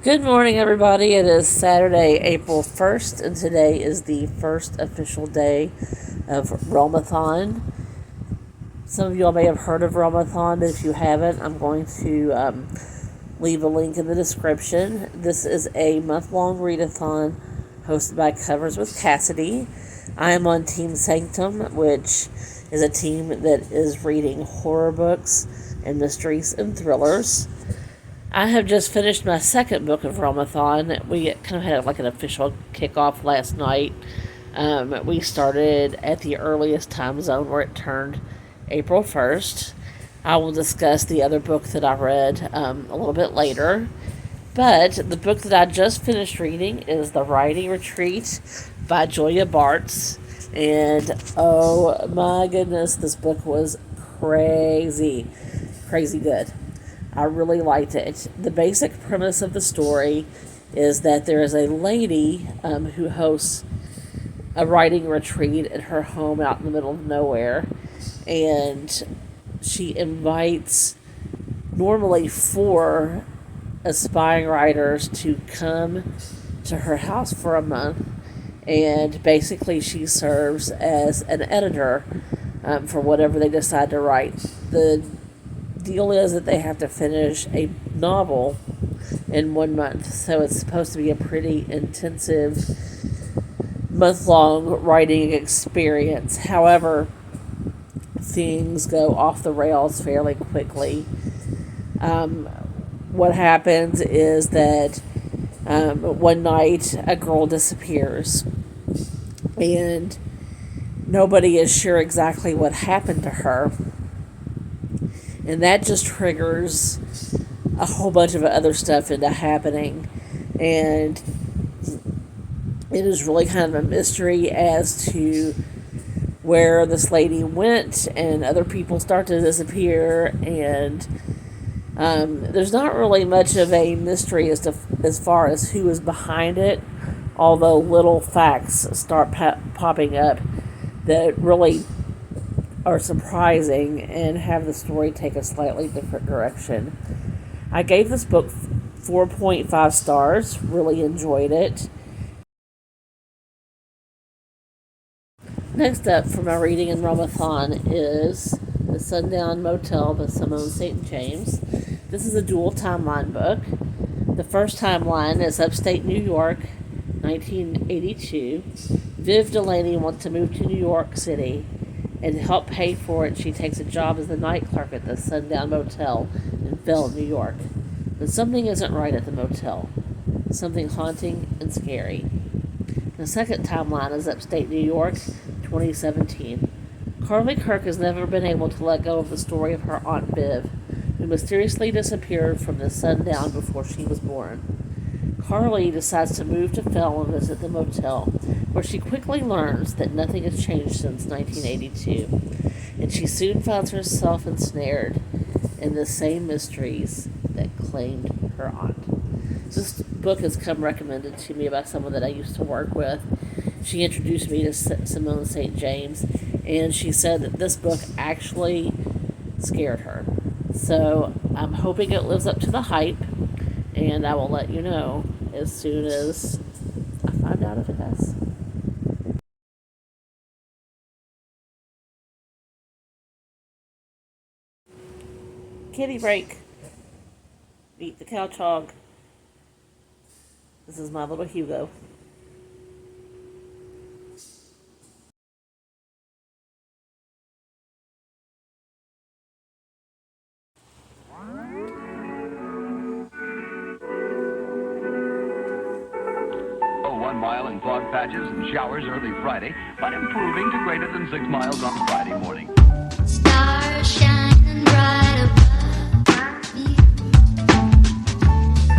Good morning, everybody. It is Saturday, April 1st, and today is the first official day of Realmathon. Some of y'all may have heard of Realmathon, but if you haven't, I'm going to leave a link in the description. This is a month-long readathon hosted by Covers with Cassidy. I am on Team Sanctum, which is a team that is reading horror books and mysteries and thrillers. I have just finished my second book of Realmathon. We kind of had like an official kickoff last night. We started at the earliest time zone where it turned April 1st. I will discuss the other book that I read a little bit later. But the book that I just finished reading is The Writing Retreat by Julia Bartz. And oh my goodness, this book was crazy good. I really liked it. The basic premise of the story is that there is a lady who hosts a writing retreat at her home out in the middle of nowhere, and she invites normally 4 aspiring writers to come to her house for a month, and basically she serves as an editor for whatever they decide to write. The deal is that they have to finish a novel in 1 month, so it's supposed to be a pretty intensive month-long writing experience. However, things go off the rails fairly quickly. What happens is that one night a girl disappears, and nobody is sure exactly what happened to her. And that just triggers a whole bunch of other stuff into happening. And it is really kind of a mystery as to where this lady went, and other people start to disappear. And there's not really much of a mystery as far as who is behind it, although little facts start popping up that really are surprising and have the story take a slightly different direction. I gave this book 4.5 stars, really enjoyed it. Next up for my reading in Realmathon is The Sundown Motel by Simone St. James. This is a dual timeline book. The first timeline is upstate New York, 1982. Viv Delaney wants to move to New York City, and to help pay for it, she takes a job as the night clerk at the Sundown Motel in Phil, New York. But something isn't right at the motel. Something haunting and scary. The second timeline is upstate New York, 2017. Carly Kirk has never been able to let go of the story of her Aunt Viv, who mysteriously disappeared from the sundown before she was born. Carly decides to move to Phil and visit the motel, where she quickly learns that nothing has changed since 1982, and she soon finds herself ensnared in the same mysteries that claimed her aunt. This book has come recommended to me by someone that I used to work with. She introduced me to Simone St. James, and she said that this book actually scared her. So I'm hoping it lives up to the hype, and I will let you know as soon as I find out if it does. Kitty break. Meet the couch hog. This is my little Hugo. Oh, 1 mile in fog patches and showers early Friday, but improving to greater than 6 miles on Friday morning. Stars shining bright above me.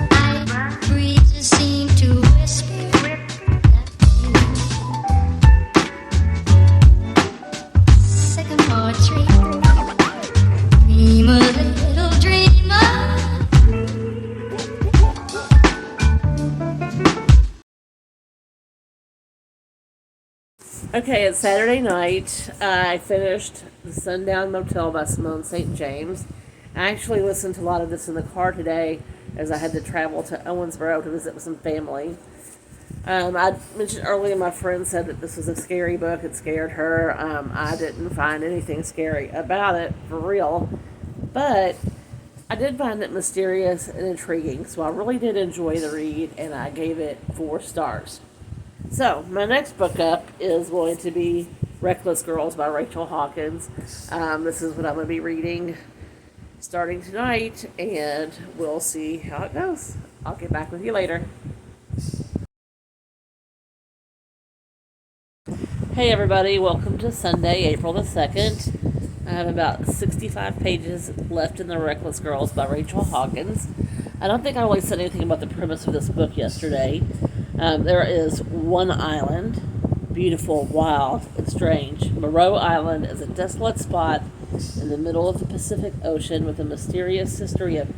Night breezes seem to whisper that you. Sycamore tree, dream a little dreamer. Okay, it's Saturday night. I finished The Sundown Motel by Simone St. James. I actually listened to a lot of this in the car today as I had to travel to Owensboro to visit with some family. I mentioned earlier my friend said that this was a scary book. It scared her. I didn't find anything scary about it, for real. But I did find it mysterious and intriguing, so I really did enjoy the read, and I gave it 4 stars. So, my next book up is going to be Reckless Girls by Rachel Hawkins. This is what I'm going to be reading starting tonight, and we'll see how it goes. I'll get back with you later. Hey everybody, welcome to Sunday, April the 2nd. I have about 65 pages left in the Reckless Girls by Rachel Hawkins. I don't think I really said anything about the premise of this book yesterday. There is one island, beautiful, wild, and strange. Moreau Island is a desolate spot in the middle of the Pacific Ocean with a mysterious history of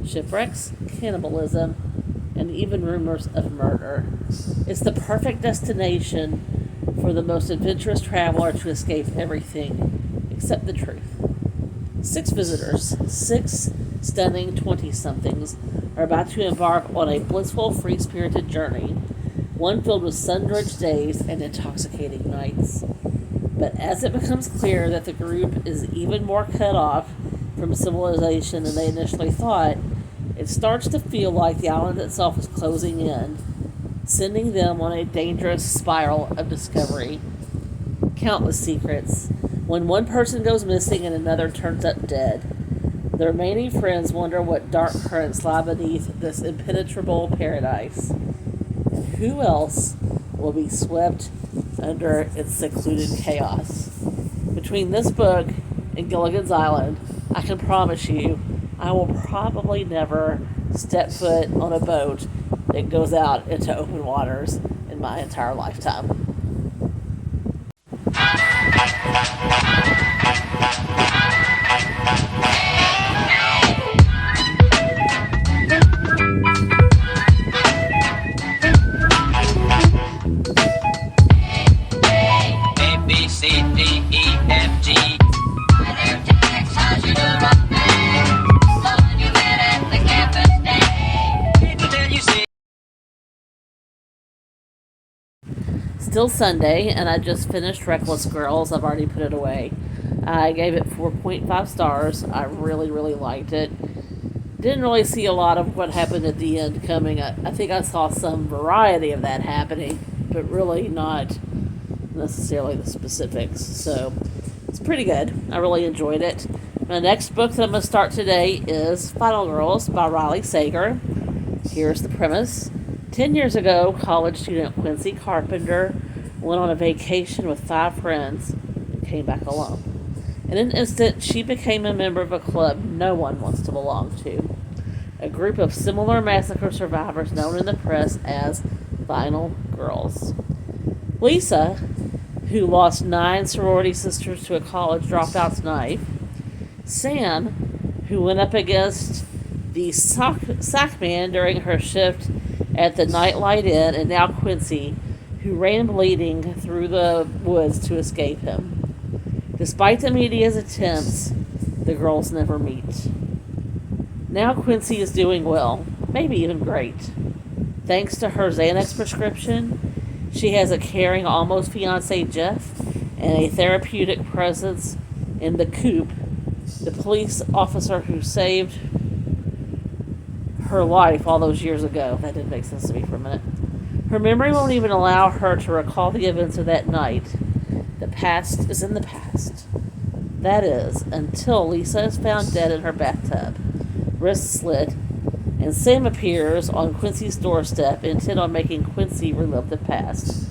shipwrecks, cannibalism, and even rumors of murder. It's the perfect destination for the most adventurous traveler to escape everything except the truth. 6 visitors, 6 stunning 20-somethings, are about to embark on a blissful, free-spirited journey, one filled with sun-drenched days and intoxicating nights. But as it becomes clear that the group is even more cut off from civilization than they initially thought, it starts to feel like the island itself is closing in, sending them on a dangerous spiral of discovery. Countless secrets. When one person goes missing and another turns up dead, the remaining friends wonder what dark currents lie beneath this impenetrable paradise. And who else will be swept under its secluded chaos? Between this book and Gilligan's Island, I can promise you I will probably never step foot on a boat that goes out into open waters in my entire lifetime. A, B, C, D, E, F, G. Still Sunday, and I just finished Reckless Girls. I've already put it away. I gave it 4.5 stars. I really, really liked it. Didn't really see a lot of what happened at the end coming. I think I saw some variety of that happening, but really not necessarily the specifics. So it's pretty good. I really enjoyed it. My next book that I'm going to start today is Final Girls by Riley Sager. Here's the premise. 10 years ago, college student Quincy Carpenter went on a vacation with 5 friends and came back alone. In an instant, she became a member of a club no one wants to belong to. A group of similar massacre survivors known in the press as Final Girls. Lisa, who lost 9 sorority sisters to a college dropout's knife. Sam, who went up against the sock man during her shift at the Nightlight Inn, and now Quincy, who ran bleeding through the woods to escape him. Despite the media's attempts, the girls never meet. Now Quincy is doing well, maybe even great. Thanks to her Xanax prescription, she has a caring almost fiancé Jeff and a therapeutic presence in the Coop, the police officer who saved her life all those years ago. That didn't make sense to me for a minute. Her memory won't even allow her to recall the events of that night. The past is in the past. That is, until Lisa is found dead in her bathtub, wrists slit, and Sam appears on Quincy's doorstep, intent on making Quincy relive the past.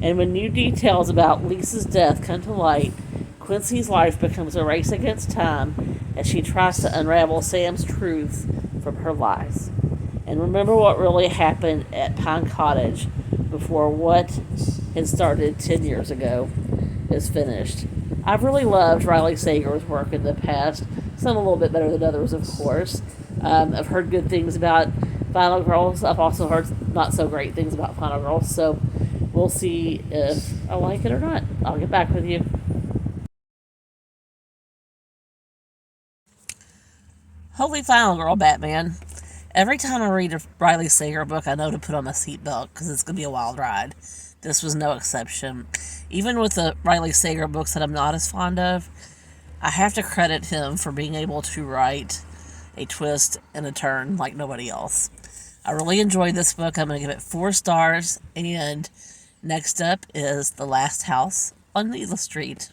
And when new details about Lisa's death come to light, Quincy's life becomes a race against time as she tries to unravel Sam's truth from her lies. And remember what really happened at Pine Cottage before what had started 10 years ago is finished. I've really loved Riley Sager's work in the past. Some a little bit better than others, of course. I've heard good things about Final Girls. I've also heard not so great things about Final Girls. So we'll see if I like it or not. I'll get back with you. Holy Final Girl, Batman. Every time I read a Riley Sager book, I know to put on my seatbelt because it's going to be a wild ride. This was no exception. Even with the Riley Sager books that I'm not as fond of, I have to credit him for being able to write a twist and a turn like nobody else. I really enjoyed this book. I'm going to give it 4 stars. And next up is The Last House on Needless Street.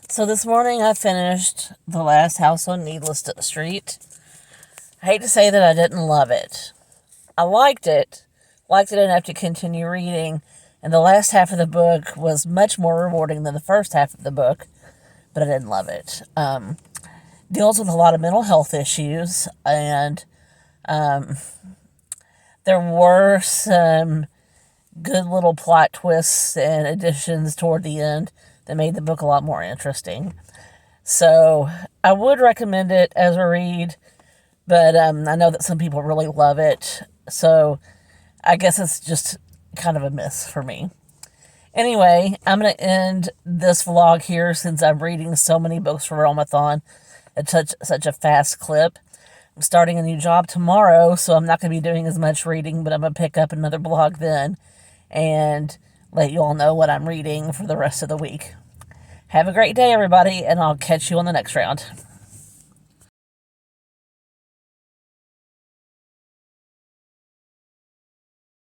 So this morning I finished The Last House on Needless Street. I hate to say that I didn't love it. I liked it enough to continue reading, and the last half of the book was much more rewarding than the first half of the book, but I didn't love it. Deals with a lot of mental health issues, and there were some good little plot twists and additions toward the end that made the book a lot more interesting. So I would recommend it as a read, but I know that some people really love it, so I guess it's just kind of a miss for me. Anyway, I'm going to end this vlog here since I'm reading so many books for Realmathon at such a fast clip. I'm starting a new job tomorrow, so I'm not going to be doing as much reading, but I'm going to pick up another blog then and let you all know what I'm reading for the rest of the week. Have a great day, everybody, and I'll catch you on the next round.